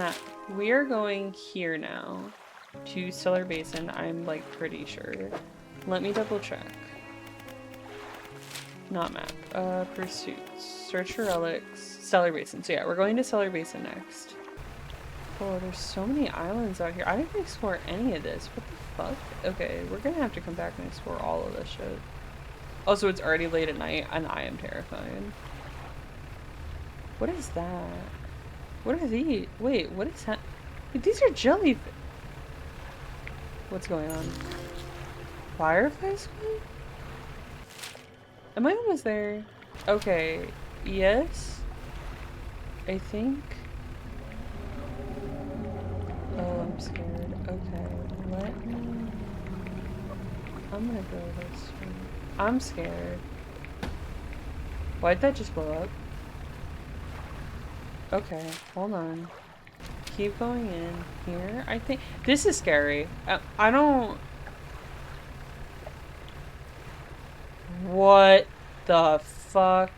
Map. We are going here now to Stellar Basin. I'm like pretty sure. Let me double check. Not map. Pursuits. Search for relics. Stellar Basin. So yeah, we're going to Stellar Basin next. Oh, there's so many islands out here. I didn't explore any of this. What the fuck? Okay, we're gonna have to come back and explore all of this shit. Also, it's already late at night, and I am terrified. What is that? What are these? Wait, what is that? Wait, these are jellyfish. What's going on? Firefly squid? Am I almost there? Okay, yes. I think. Oh, I'm scared. Okay, let me. I'm gonna go this way. I'm scared. Why'd that just blow up? Okay, hold on. Keep going in here. I think this is scary. I don't. What the fuck?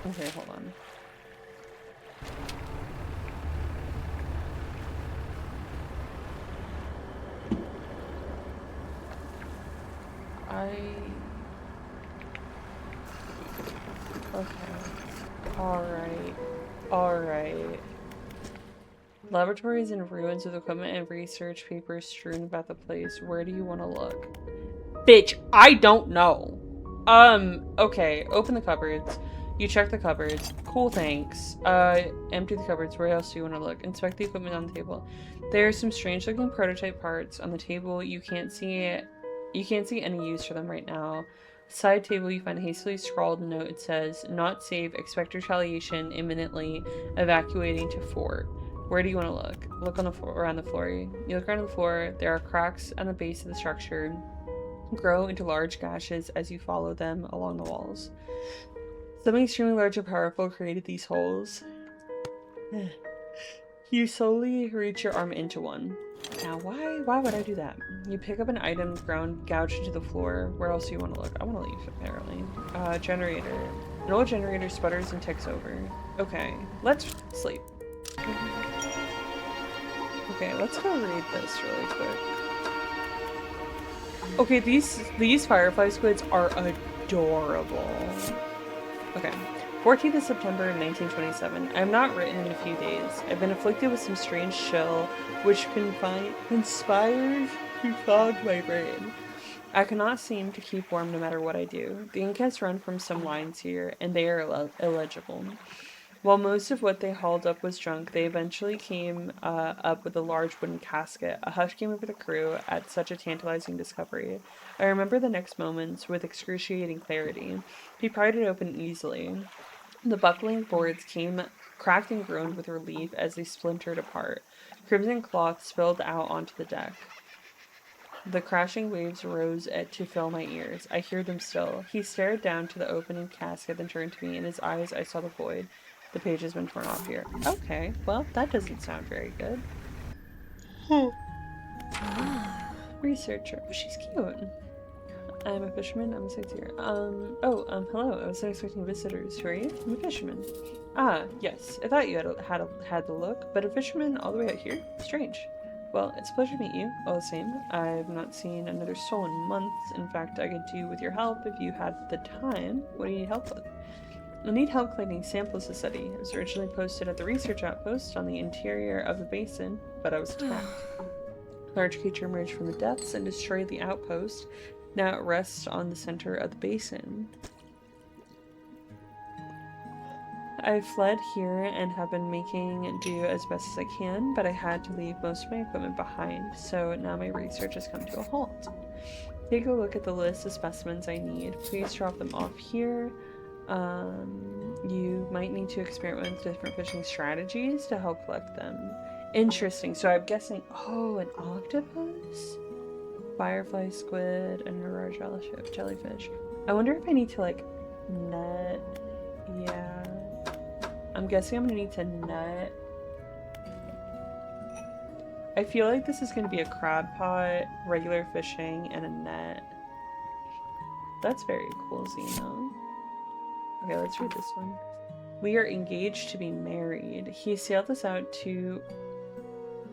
Okay, hold on. Okay. Alright. Laboratories in ruins with equipment and research papers strewn about the place. Where do you want to look? Bitch, I don't know. Okay. Open the cupboards. You check the cupboards. Cool, thanks. Empty the cupboards. Where else do you want to look? Inspect the equipment on the table. There are some strange looking prototype parts on the table. You can't see any use for them right now. Side table, you find a hastily scrawled note. It says, "Not safe. Expect retaliation imminently. Evacuating to fort." Where do you want to look? Look on the floor, around the floor. You look around the floor. There are cracks on the base of the structure. Grow into large gashes as you follow them along the walls. Something extremely large and powerful created these holes. You slowly reach your arm into one. Now, why would I do that? You pick up an item, ground gouged into the floor. Where else do you want to look? I want to leave, apparently. Generator. An old generator sputters and ticks over. Okay, let's sleep. Okay, let's go read this really quick. Okay, these firefly squids are adorable. Okay. 14th of September 1927. I am not written in a few days. I've been afflicted with some strange chill, which conspires to fog my brain. I cannot seem to keep warm no matter what I do. The ink has run from some lines here, and they are illegible. While most of what they hauled up was junk, they eventually came up with a large wooden casket. A hush came over the crew at such a tantalizing discovery. I remember the next moments with excruciating clarity. He pried it open easily. The buckling boards came cracked and groaned with relief as they splintered apart. Crimson cloth spilled out onto the deck. The crashing waves rose to fill my ears. I hear them still. He stared down to the opening casket, then turned to me. In his eyes, I saw the void. The page has been torn off here. Okay, well, that doesn't sound very good. Researcher. She's cute. I'm a fisherman. I'm a sightseer. Hello. I wasn't expecting visitors. Who are you? I'm a fisherman. Ah, yes. I thought you had the look, but a fisherman all the way out here? Strange. Well, it's a pleasure to meet you, all the same. I've not seen another soul in months. In fact, I could do with your help if you had the time. What do you need help with? I need help collecting samples to study. It was originally posted at the research outpost on the interior of the basin, but I was attacked. A large creature emerged from the depths and destroyed the outpost. Now it rests on the center of the basin. I've fled here and have been making do as best as I can, but I had to leave most of my equipment behind, so now my research has come to a halt. Take a look at the list of specimens I need. Please drop them off here. You might need to experiment with different fishing strategies to help collect them. Interesting. So I'm guessing, an octopus? Firefly squid and mirage jellyfish. I wonder if I need to net. Yeah. I'm guessing I'm gonna need to net. I feel like this is gonna be a crab pot, regular fishing, and a net. That's very cool, Xena. Okay, let's read this one. We are engaged to be married. He sailed us out to...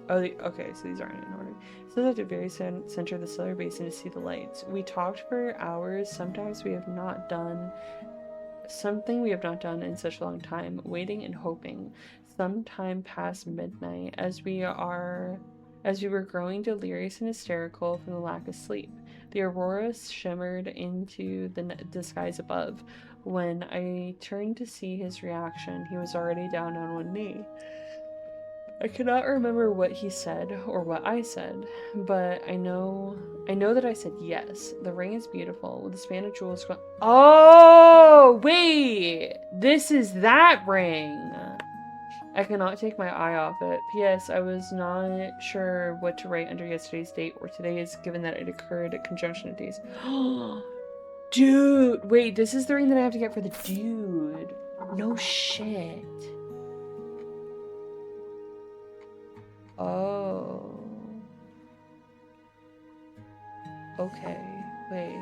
Oh, okay, so these aren't in order. He sailed out to the very center of the Stellar Basin to see the lights. We talked for hours. Something we have not done in such a long time, waiting and hoping. Sometime past midnight, as we were growing delirious and hysterical from the lack of sleep. The aurora shimmered into the skies above. When I turned to see his reaction, he was already down on one knee. I cannot remember what he said or what I said, but I know that I said yes. The ring is beautiful with a span of jewels. Oh, wait! This is that ring! I cannot take my eye off it. P.S. I was not sure what to write under yesterday's date or today's, given that it occurred at conjunction of days. Dude! Wait, this is the ring that I have to get for the dude. No shit. Oh. Okay. Wait.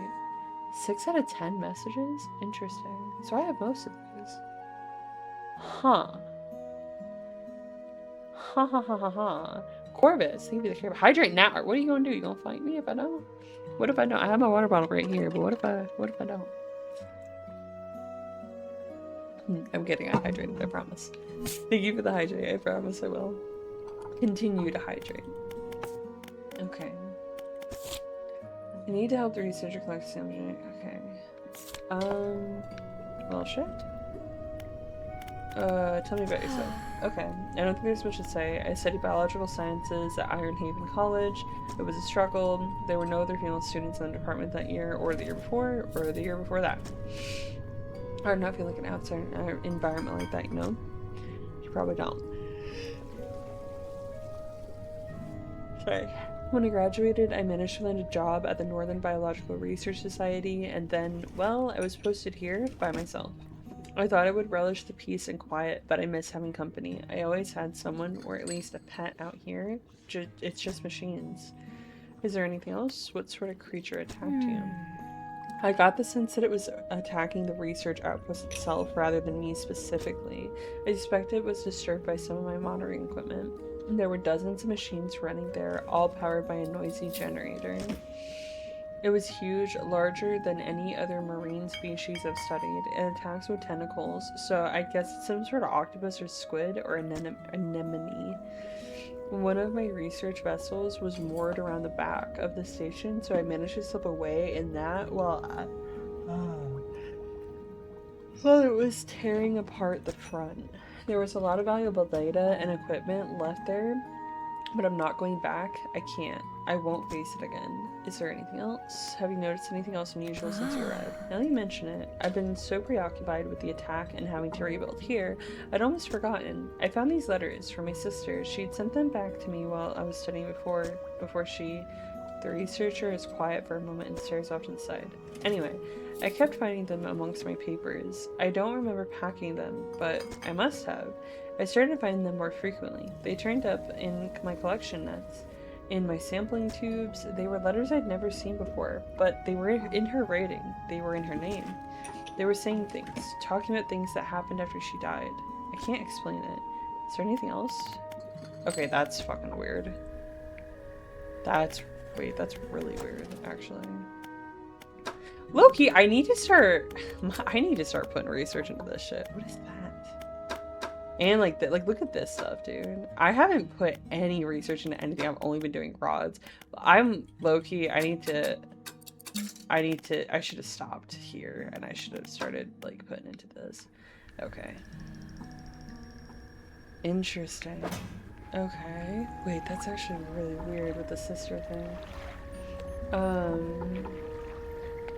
6 out of 10 messages? Interesting. So I have most of these. Huh. Ha ha ha ha ha. Corvus, thank you for the care. Hydrate now. What are you gonna do? You gonna fight me if I don't? What if I don't? I have my water bottle right here, but what if I don't? I'm kidding, I hydrated, I promise. Thank you for the hydrate, I promise I will. Continue to hydrate. Okay. I need to help the researcher collect something. Okay. Well, shit. Tell me about yourself. Okay. I don't think there's much to say. I studied biological sciences at Iron Haven College. It was a struggle. There were no other female students in the department that year, or the year before, or the year before that. I don't know if you like an outside environment like that, you know? You probably don't. Sorry. When I graduated, I managed to land a job at the Northern Biological Research Society, and then, well, I was posted here by myself. I thought I would relish the peace and quiet, but I miss having company. I always had someone, or at least a pet out here. It's just machines. Is there anything else? What sort of creature attacked you? I got the sense that it was attacking the research outpost itself rather than me specifically. I suspect it was disturbed by some of my monitoring equipment. There were dozens of machines running there, all powered by a noisy generator. It was huge, larger than any other marine species I've studied. It attacks with tentacles, so I guess it's some sort of octopus or squid or anemone. One of my research vessels was moored around the back of the station, so I managed to slip away in that while it was tearing apart the front. There was a lot of valuable data and equipment left there, but I'm not going back. I can't. I won't face it again. Is there anything else? Have you noticed anything else unusual since you arrived? Now that you mention it, I've been so preoccupied with the attack and having to rebuild here, I'd almost forgotten. I found these letters from my sister. She'd sent them back to me while I was studying before she... The researcher is quiet for a moment and stares off to the side. Anyway, I kept finding them amongst my papers. I don't remember packing them, but I must have. I started finding them more frequently. They turned up in my collection nets, in my sampling tubes. They were letters I'd never seen before, but they were in her writing. They were in her name. They were saying things, talking about things that happened after she died. I can't explain it. Is there anything else? Okay, that's fucking weird. Wait, that's really weird, actually. Loki, I need to start putting research into this shit. What is that? And like look at this stuff, dude. I haven't put any research into anything. I've only been doing rods. I'm low-key, I should have stopped here and I should have started like putting into this. Okay. Interesting. Okay. Wait, that's actually really weird with the sister thing.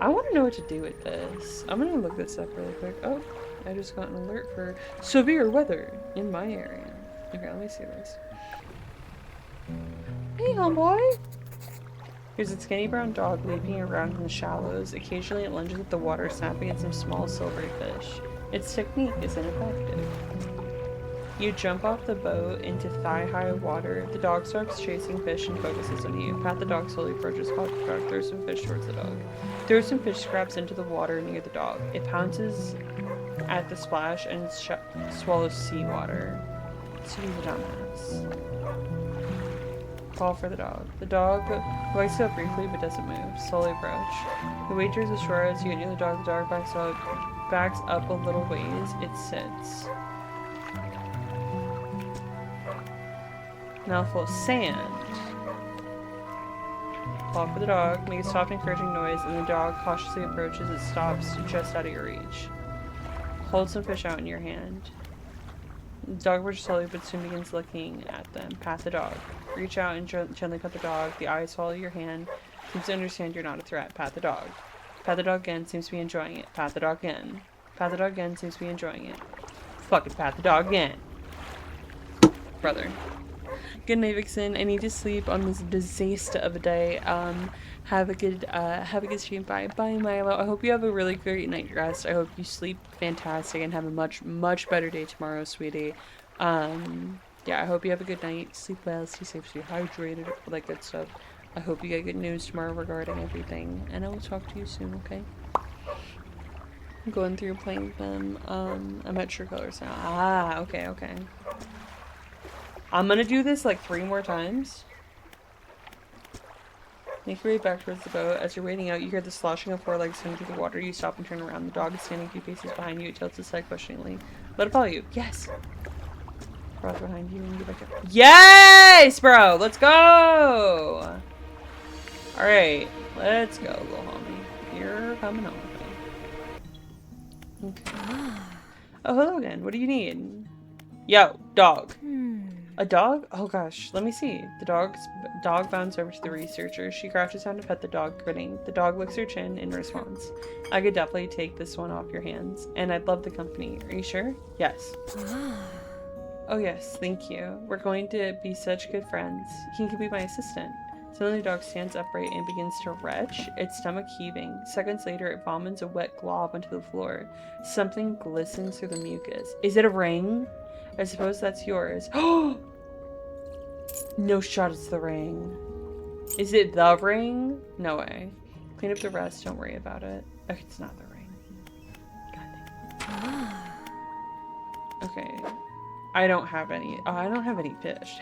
I want to know what to do with this. I'm gonna look this up really quick. Oh, I just got an alert for severe weather in my area. Okay, let me see this. Hey, homeboy! Here's a skinny brown dog leaping around in the shallows. Occasionally it lunges at the water, snapping at some small silvery fish. Its technique is ineffective. You jump off the boat into thigh-high water. The dog starts chasing fish and focuses on you. Pat the dog slowly approaches, call the dog, throw some fish towards the dog. Throw some fish scraps into the water near the dog. It pounces at the splash and swallows seawater. So he's a dumbass. Call for the dog. The dog wakes up briefly but doesn't move. Slowly approach. The waiter is ashore as you get near the dog. The dog backs up a little ways. It sits. Mouthful of sand. Call for the dog. Make a soft, encouraging noise, and the dog cautiously approaches. It stops just out of your reach. Hold some fish out in your hand. The dog approaches slowly, but soon begins looking at them. Pat the dog. Reach out and gently pet the dog. The eyes follow your hand. Seems to understand you're not a threat. Pat the dog. Pat the dog again. Seems to be enjoying it. Pat the dog again. Pat the dog again. Seems to be enjoying it. Fucking pat the dog again. Brother. Good night, Vixen. I need to sleep on this disaster of a day. Have a good stream. Bye, Milo. I hope you have a really great night rest. I hope you sleep fantastic and have a much better day tomorrow, sweetie. Yeah, I hope you have a good night. Sleep well, stay safe, stay hydrated, all that good stuff. I hope you get good news tomorrow regarding everything, and I will talk to you soon, okay? I'm going through playing with them. I'm at True Colors now. Ah, okay. I'm gonna do this like 3 more times. Make your way back towards the boat. As you're wading out, you hear the sloshing of 4 legs swimming through the water. You stop and turn around. The dog is standing a few paces behind you. It tilts its head questioningly. Let it follow you. Yes! Brought behind you and get back up. Yes, bro! Let's go! Alright. Let's go, little homie. You're coming home with me. Okay. Oh, hello again. What do you need? Yo, dog. A dog? Oh gosh, let me see. The dog bounds over to the researcher. She crouches down to pet the dog, grinning. The dog licks her chin in response. I could definitely take this one off your hands, and I'd love the company. Are you sure? Yes. Oh yes, thank you. We're going to be such good friends. He can be my assistant. Suddenly the dog stands upright and begins to retch, its stomach heaving. Seconds later, it vomits a wet glob onto the floor. Something glistens through the mucus. Is it a ring? I suppose that's yours. Oh! No shot, it's the ring. Is it the ring? No way. Clean up the rest, don't worry about it. Okay, it's not the ring. God damn. Okay. I don't have any. Oh, I don't have any fish.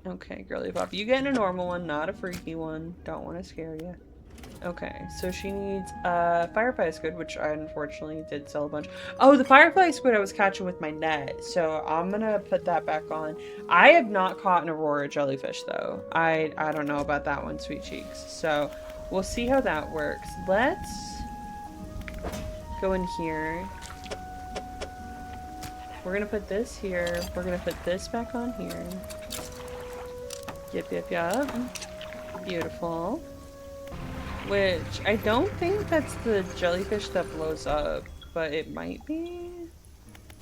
Okay, girly pop. You getting a normal one, not a freaky one. Don't want to scare you. Okay, so she needs firefly squid, which I unfortunately did sell a bunch. Oh, the firefly squid I was catching with my net, so I'm gonna put that back on. I have not caught an aurora jellyfish though. I don't know about that one, sweet cheeks. So we'll see how that works. Let's go in here. We're gonna put this here. We're gonna put this back on here. Yep. Beautiful. Which, I don't think that's the jellyfish that blows up, but it might be?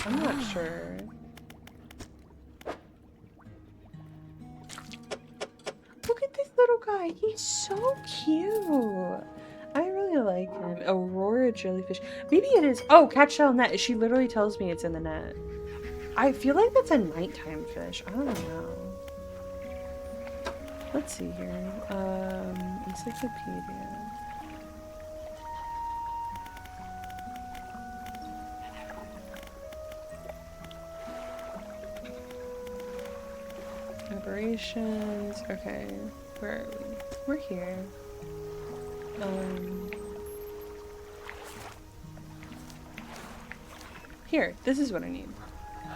I'm not sure. Look at this little guy, he's so cute! I really like him. Aurora jellyfish. Maybe it is. Oh, catch shell net. She literally tells me it's in the net. I feel like that's a nighttime fish. I don't know. Let's see here. Encyclopedia. Operations. Okay. Where are we? We're here. Here. This is what I need.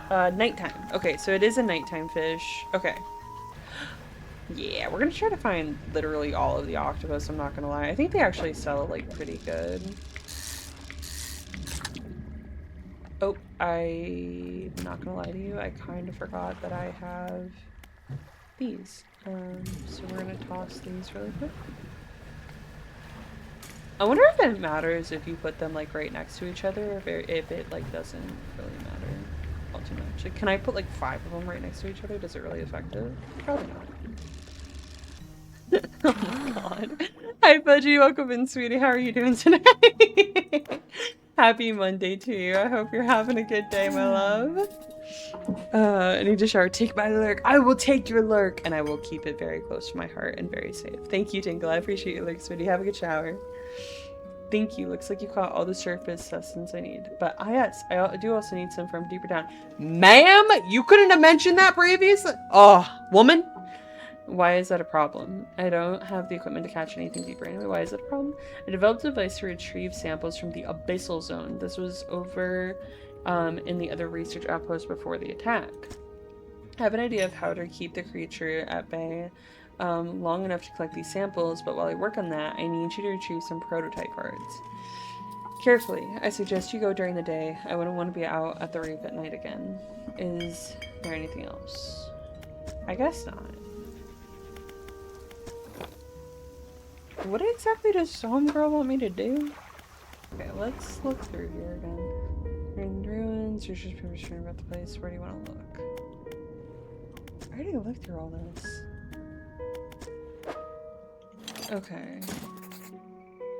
Nighttime. Okay, so it is a nighttime fish. Okay. Yeah, we're gonna try to find literally all of the octopus, I'm not gonna lie. I think they actually sell, like, pretty good. Oh, I'm not gonna lie to you, I kind of forgot that I have these. So we're gonna toss these really quick. I wonder if it matters if you put them, like, right next to each other, or if it like, doesn't really matter all too much. Like, can I put, like, 5 of them right next to each other? Does it really affect it? Probably not. Oh my god. Hi Fudgy, welcome in, sweetie. How are you doing tonight? Happy Monday to you. I hope you're having a good day, my love. I need to shower. Take my lurk. I will take your lurk, and I will keep it very close to my heart and very safe. Thank you, Tinkle. I appreciate your lurk, sweetie. Have a good shower. Thank you. Looks like you caught all the surface sustenance I need. But yes, I do also need some from deeper down. Ma'am, you couldn't have mentioned that previously? Oh, woman. Why is that a problem? I don't have the equipment to catch anything deeper anyway. Why is that a problem? I developed a device to retrieve samples from the abyssal zone. This was over in the other research outpost before the attack. I have an idea of how to keep the creature at bay long enough to collect these samples, but while I work on that, I need you to retrieve some prototype parts. Carefully, I suggest you go during the day. I wouldn't want to be out at the reef at night again. Is there anything else? I guess not. What exactly does Homegirl want me to do? Okay, let's look through here again. In ruins, there's just people sharing about the place. Where do you want to look? I already looked through all this. Okay.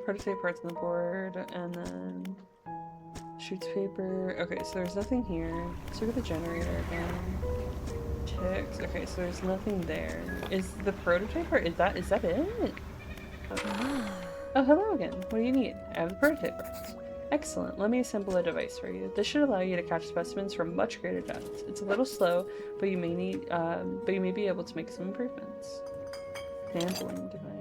Prototype parts on the board, and then shoots paper. Okay, so there's nothing here. Let's look at the generator again. Ticks. Okay, so there's nothing there. Is the prototype part? Is that it? Okay. Oh, hello again. What do you need? I have the prototype parts. Excellent. Let me assemble a device for you. This should allow you to catch specimens from much greater depths. It's a little slow, but you may be able to make some improvements. Sampling device.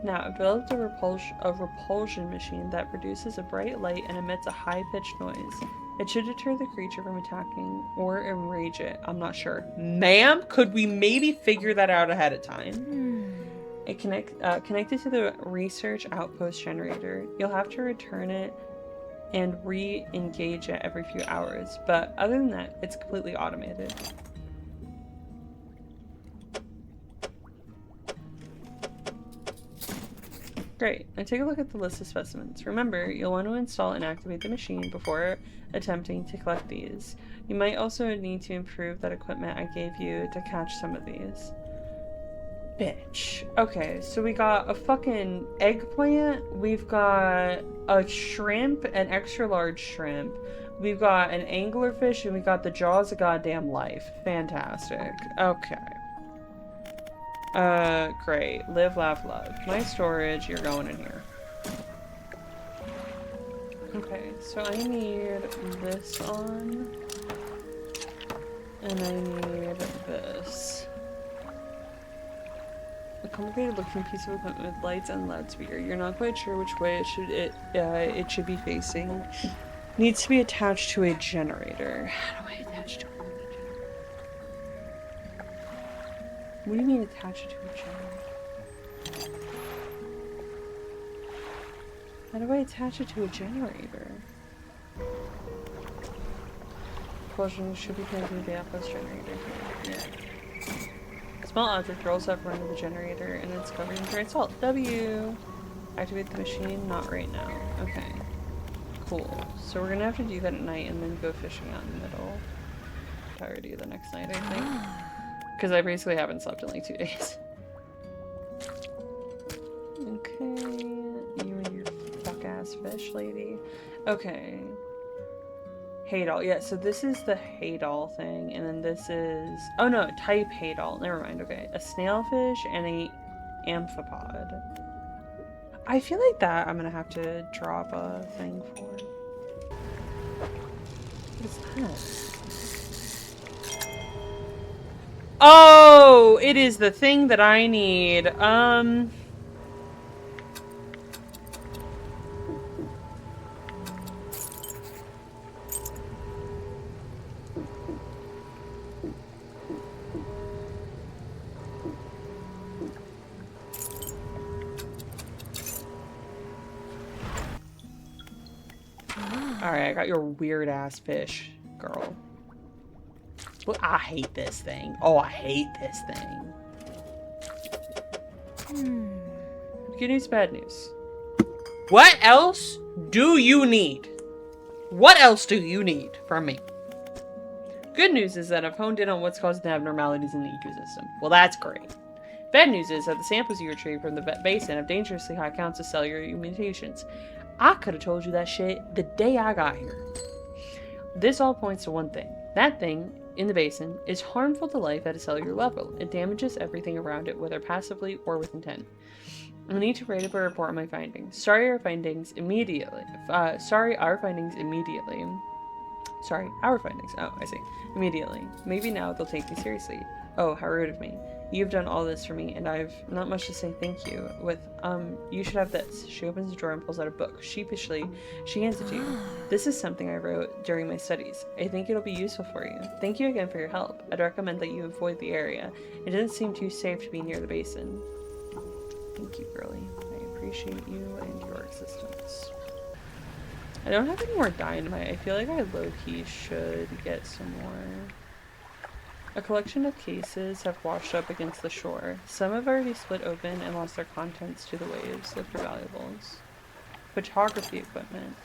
Now, I've developed a repulsion machine that produces a bright light and emits a high-pitched noise. It should deter the creature from attacking or enrage it. I'm not sure. Ma'am, could we maybe figure that out ahead of time? It connected to the research outpost generator. You'll have to return it and re-engage it every few hours. But other than that, it's completely automated. Great. Now take a look at the list of specimens. Remember, you'll want to install and activate the machine before attempting to collect these. You might also need to improve that equipment I gave you to catch some of these. Bitch. Okay, so we got a fucking eggplant. We've got a shrimp, an extra large shrimp. We've got an anglerfish, and we got the jaws of goddamn life. Fantastic. Okay. Great. Live, laugh, love. My storage, you're going in here. Okay, so I need this on. And I need this. A complicated looking piece of equipment with lights and loudspeaker. You're not quite sure which way it should be facing. Needs to be attached to a generator. How do I attach to it? What do you mean attach it to a generator? How do I attach it to a generator? Propulsion should be connected to the outpost generator here. Yeah. A small object rolls up around the generator and it's covered in dried salt. W! Activate the machine, not right now. Okay. Cool. So we're gonna have to do that at night and then go fishing out in the middle. Entirety of the next night, I think. Because I basically haven't slept in like 2 days. Okay, you and your fuck-ass fish lady. Okay. Haydol. Yeah, so this is the Haydol thing, and then this is... Oh no, type Haydol. Never mind, okay. A snailfish and a amphipod. I feel like that I'm gonna have to drop a thing for. What is that? Oh, it is the thing that I need. Alright, I got your weird ass fish, girl. Well, I hate this thing. Oh, I hate this thing. Good news, bad news. What else do you need? What else do you need from me? Good news is that I've honed in on what's causing the abnormalities in the ecosystem. Well, that's great. Bad news is that the samples you retrieved from the basin have dangerously high counts of cellular mutations. I could have told you that shit the day I got here. This all points to one thing. That thing, in the basin, is harmful to life at a cellular level. It damages everything around it, whether passively or with intent. I need to write up a report on my findings. Sorry, our findings immediately. Sorry, our findings. Oh, I see. Immediately. Maybe now they'll take me seriously. Oh, how rude of me. You've done all this for me, and I've not much to say thank you. You should have this. She opens the drawer and pulls out a book. Sheepishly, she hands it to you. This is something I wrote during my studies. I think it'll be useful for you. Thank you again for your help. I'd recommend that you avoid the area. It doesn't seem too safe to be near the basin. Thank you, girlie. I appreciate you and your existence. I don't have any more dynamite. I feel like I low-key should get some more. A collection of cases have washed up against the shore. Some have already split open and lost their contents to the waves. Look for valuables. Photography equipment.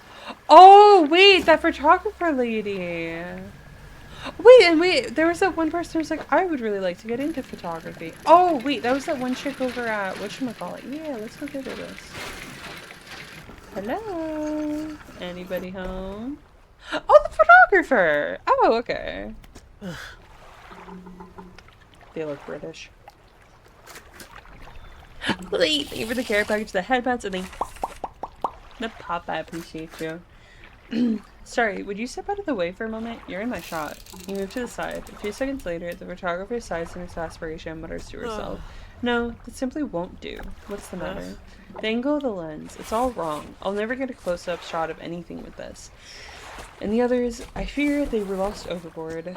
Oh, wait! That photographer lady! Wait, there was that one person who was like, I would really like to get into photography. Oh, wait, that was that one chick over at, whatchamacallit? Yeah, let's go get her this. Hello? Anybody home? Oh, the photographer! Oh, okay. They look British. Wait, thank you for the care package, the headbands, and the pop. I appreciate you. Sorry, would you step out of the way for a moment? You're in my shot. You move to the side. A few seconds later, the photographer sighs in exasperation and mutters to herself. No, that simply won't do. What's the matter? The angle of the lens. It's all wrong. I'll never get a close-up shot of anything with this. And the others, I fear they were lost overboard.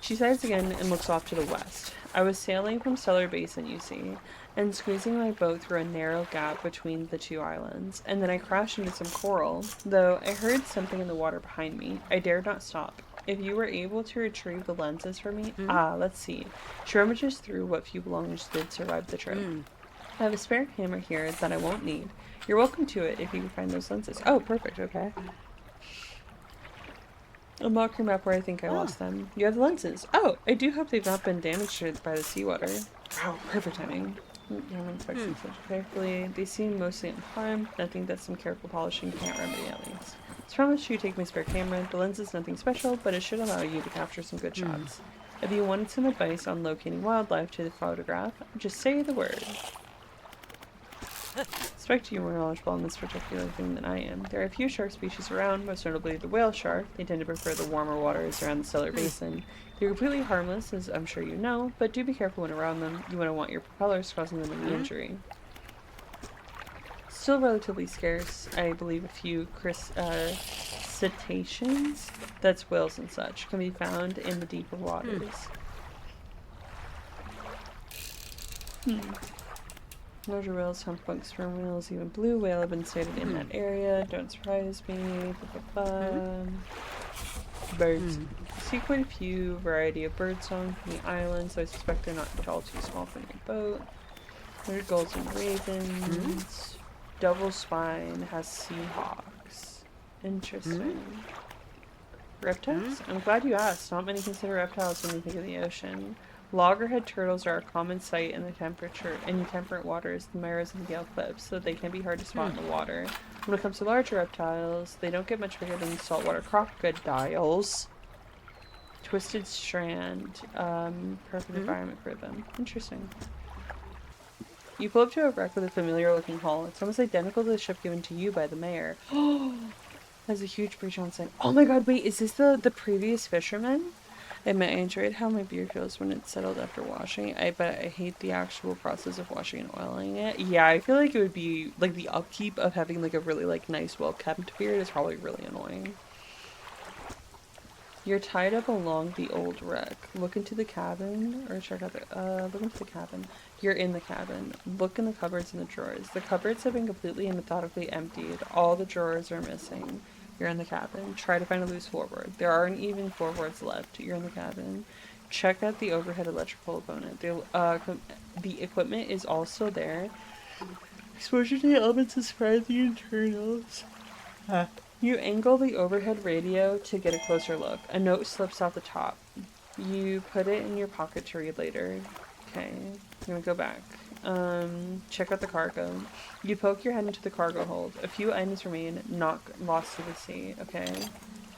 She sighs again and looks off to the west. I was sailing from Stellar Basin, you see, and squeezing my boat through a narrow gap between the two islands, and then I crashed into some coral. Though I heard something in the water behind me, I dared not stop. If you were able to retrieve the lenses for me, let's see. She rummages through what few belongings did survive the trip. I have a spare camera here that I won't need. You're welcome to it if you can find those lenses. Oh, perfect, okay. I'll mark your map where I think I lost them. You have the lenses. Oh, I do hope they've not been damaged by the seawater. Wow, perfect timing. You haven't inspected such carefully. They seem mostly unharmed. Nothing that some careful polishing can't remedy at least. I promise you take my spare camera. The lens is nothing special, but it should allow you to capture some good shots. If you wanted some advice on locating wildlife to the photograph, just say the word. I suspect you're more knowledgeable on this particular thing than I am. There are a few shark species around, most notably the whale shark. They tend to prefer the warmer waters around the Stellar Basin. They're completely harmless, as I'm sure you know, but do be careful when around them. You wouldn't want your propellers causing them any injury. Still relatively scarce, I believe a few cetaceans, that's whales and such, can be found in the deeper waters. Larger whales, humpback, sperm whales, even blue whale have been sighted in that area. Don't surprise me. Birds. I see quite a few variety of bird song from the island, so I suspect they're not all too small for your boat. There are gulls and ravens. Double spine has seahawks. Interesting. Reptiles? I'm glad you asked. Not many consider reptiles when they think of the ocean. Loggerhead turtles are a common sight in temperate waters, the Maras and Gale Cliffs, so they can be hard to spot in the water. When it comes to larger reptiles, they don't get much bigger than saltwater crocodiles. Twisted strand, perfect environment for them. Interesting. You pull up to a wreck with a familiar looking hull. It's almost identical to the ship given to you by the mayor. Has a huge breach on site. Oh my god, wait, is this the previous fisherman? I enjoyed how my beard feels when it's settled after washing. But I hate the actual process of washing and oiling it. Yeah, I feel like it would be, like, the upkeep of having, like, a really, like, nice, well-kept beard is probably really annoying. You're tied up along the old wreck. Look into the cabin, or check out look into the cabin. You're in the cabin. Look in the cupboards and the drawers. The cupboards have been completely and methodically emptied. All the drawers are missing. You're in the cabin. Try to find a loose floorboard. There aren't even floorboards left. You're in the cabin. Check out the overhead electrical component. The equipment is also there. Exposure to the elements is fried the internals. You angle the overhead radio to get a closer look. A note slips off the top. You put it in your pocket to read later. Okay. I'm gonna go back. Check out the cargo. You poke your head into the cargo hold. A few items remain, not lost to the sea. Okay.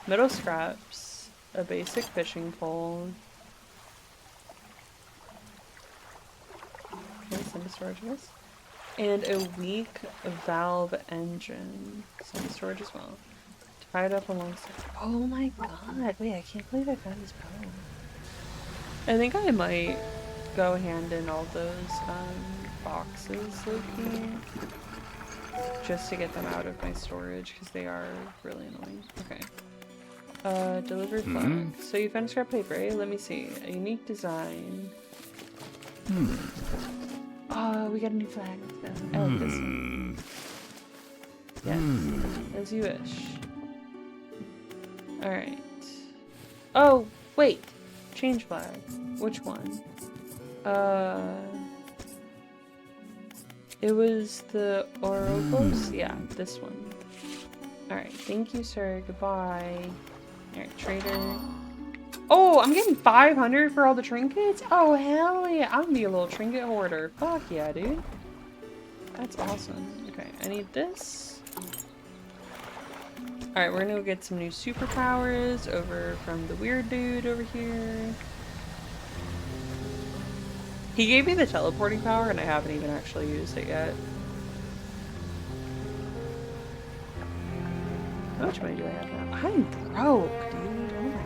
Metal scraps. A basic fishing pole. Okay, send to storage, I guess. And a weak valve engine. Send to storage as well. Tied up alongside. Oh my god. Wait, I can't believe I found his bow. I think I might go hand in all those boxes, Loki, just to get them out of my storage because they are really annoying. Okay. Delivered flag. So you found scrap paper, eh? Let me see. A unique design. Oh, we got a new flag. I like this one. Yes, as you wish. Alright. Oh, wait. Change flag. Which one? It was the Orobos? Yeah, this one. Alright, thank you, sir. Goodbye. Alright, trader. Oh, I'm getting 500 for all the trinkets? Oh, hell yeah. I'm gonna be a little trinket hoarder. Fuck yeah, dude. That's awesome. Okay, I need this. Alright, we're gonna go get some new superpowers over from the weird dude over here. He gave me the teleporting power and I haven't even actually used it yet. How much money do I have now? I'm broke, dude. Oh my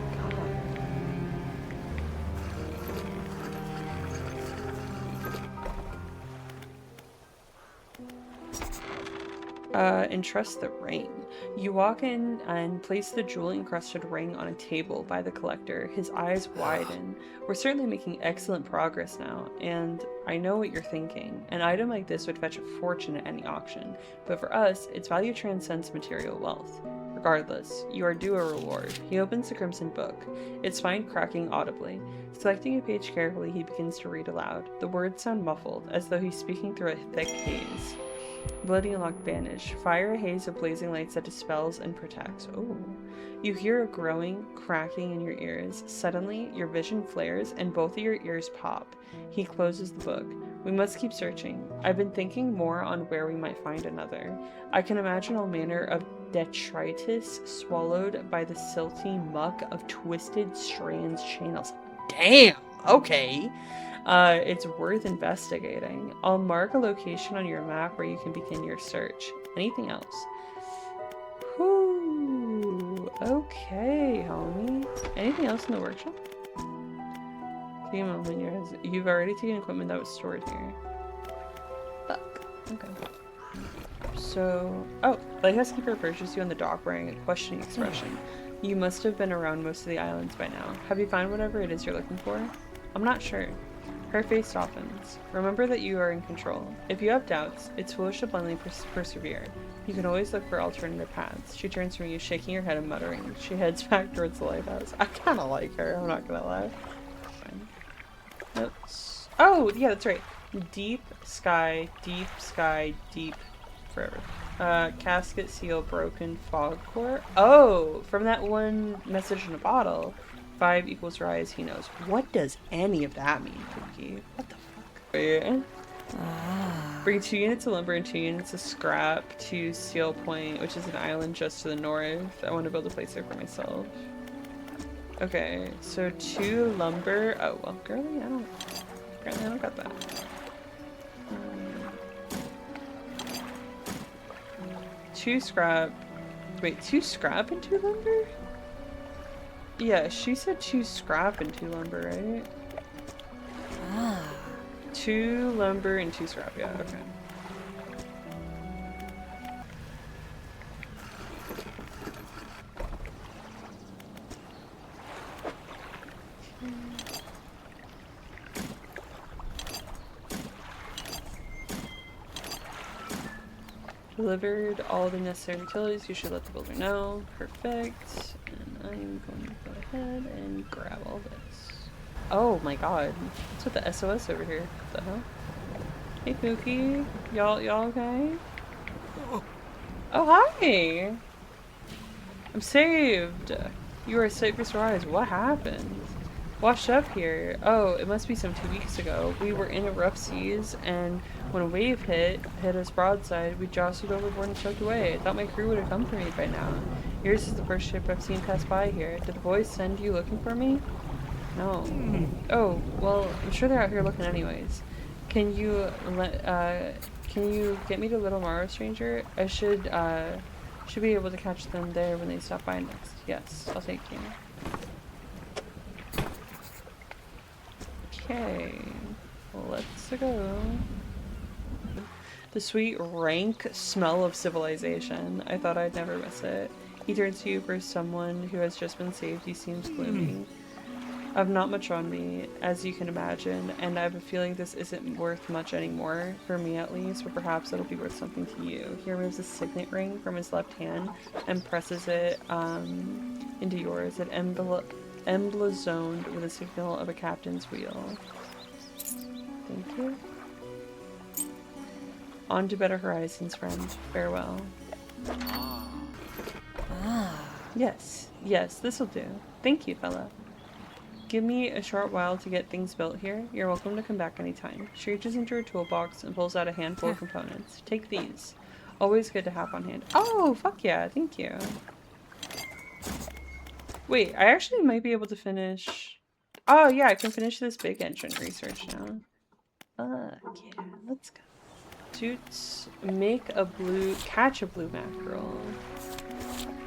god. Entrust the ring. You walk in and place the jewel-encrusted ring on a table by the collector. His eyes widen. We're certainly making excellent progress now, and I know what you're thinking. An item like this would fetch a fortune at any auction, but for us, its value transcends material wealth. Regardless, you are due a reward. He opens the crimson book, its spine cracking audibly. Selecting a page carefully, he begins to read aloud. The words sound muffled, as though he's speaking through a thick haze. Bloody unlocked banish. Fire a haze of blazing lights that dispels and protects. Oh. You hear a growing, cracking in your ears. Suddenly, your vision flares and both of your ears pop. He closes the book. We must keep searching. I've been thinking more on where we might find another. I can imagine all manner of detritus swallowed by the silty muck of twisted strands channels. Damn! Okay. It's worth investigating. I'll mark a location on your map where you can begin your search. Anything else? Whew. Okay, homie. Anything else in the workshop? Take a moment. You've already taken equipment that was stored here. Fuck. Okay. So... Oh, Lighthouse Keeper approaches you on the dock wearing a questioning expression. You must have been around most of the islands by now. Have you found whatever it is you're looking for? I'm not sure. Her face softens. Remember that you are in control. If you have doubts, it's foolish to blindly persevere. You can always look for alternative paths. She turns from you, shaking her head and muttering. She heads back towards the lighthouse. I kind of like her, I'm not gonna lie. Fine. Notes. Oh, yeah, that's right. Deep sky, deep forever. Casket seal broken, fog core. Oh, from that one message in a bottle. 5 equals rise, he knows. What does any of that mean, Cookie? What the fuck? Yeah. Bring 2 units of lumber and 2 units of scrap to Seal Point, which is an island just to the north. I want to build a place there for myself. Okay, so 2 lumber. Oh, well, girly, I don't got that. 2 scrap. Wait, 2 scrap and 2 lumber? Yeah, she said 2 scrap and 2 lumber, right? 2 lumber and 2 scrap, yeah, okay. Delivered all the necessary utilities. You should let the builder know. Perfect. And I'm going to go ahead and grab all this. Oh my god. What's with the SOS over here? What the hell? Hey Pookie. Y'all okay? Oh, hi! I'm saved! You are safe for rise. What happened? Washed up here. Oh, it must be some 2 weeks ago. We were in a rough seas, and when a wave hit us broadside, we jostled overboard and choked away. I thought my crew would have come for me by now. Yours is the first ship I've seen pass by here. Did the boys send you looking for me? No. Oh, well, I'm sure they're out here looking anyways. Can you can you get me to Little Morrow, stranger? I should be able to catch them there when they stop by next. Yes, I'll take you. Okay, let's go. The sweet, rank smell of civilization. I thought I'd never miss it. He turns to you for someone who has just been saved. He seems gloomy. I've not much on me, as you can imagine, and I have a feeling this isn't worth much anymore, for me at least, but perhaps it'll be worth something to you. He removes a signet ring from his left hand and presses it into yours. It emblazoned with a signal of a captain's wheel. Thank you. On to better horizons, friend. Farewell. Yes, this'll do. Thank you, fella. Give me a short while to get things built here. You're welcome to come back anytime. She reaches into her toolbox and pulls out a handful of components. Take these. Always good to have on hand. Oh, fuck yeah, thank you. Wait, I actually might be able to finish... Oh yeah, I can finish this big engine research now. Fuck yeah, let's go. Toots, catch a blue mackerel.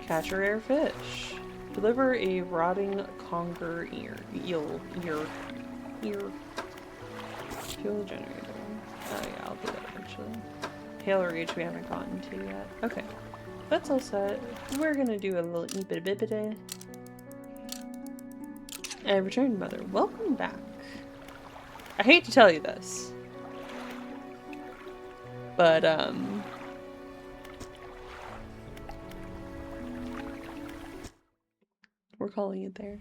Catch a rare fish. Deliver a rotting conger eel. Fuel generator. Oh yeah, I'll do that eventually. Hail Reach we haven't gotten to yet. Okay, that's all set. We're gonna do a little bit. And returned mother. Welcome back. I hate to tell you this, but we're calling it there.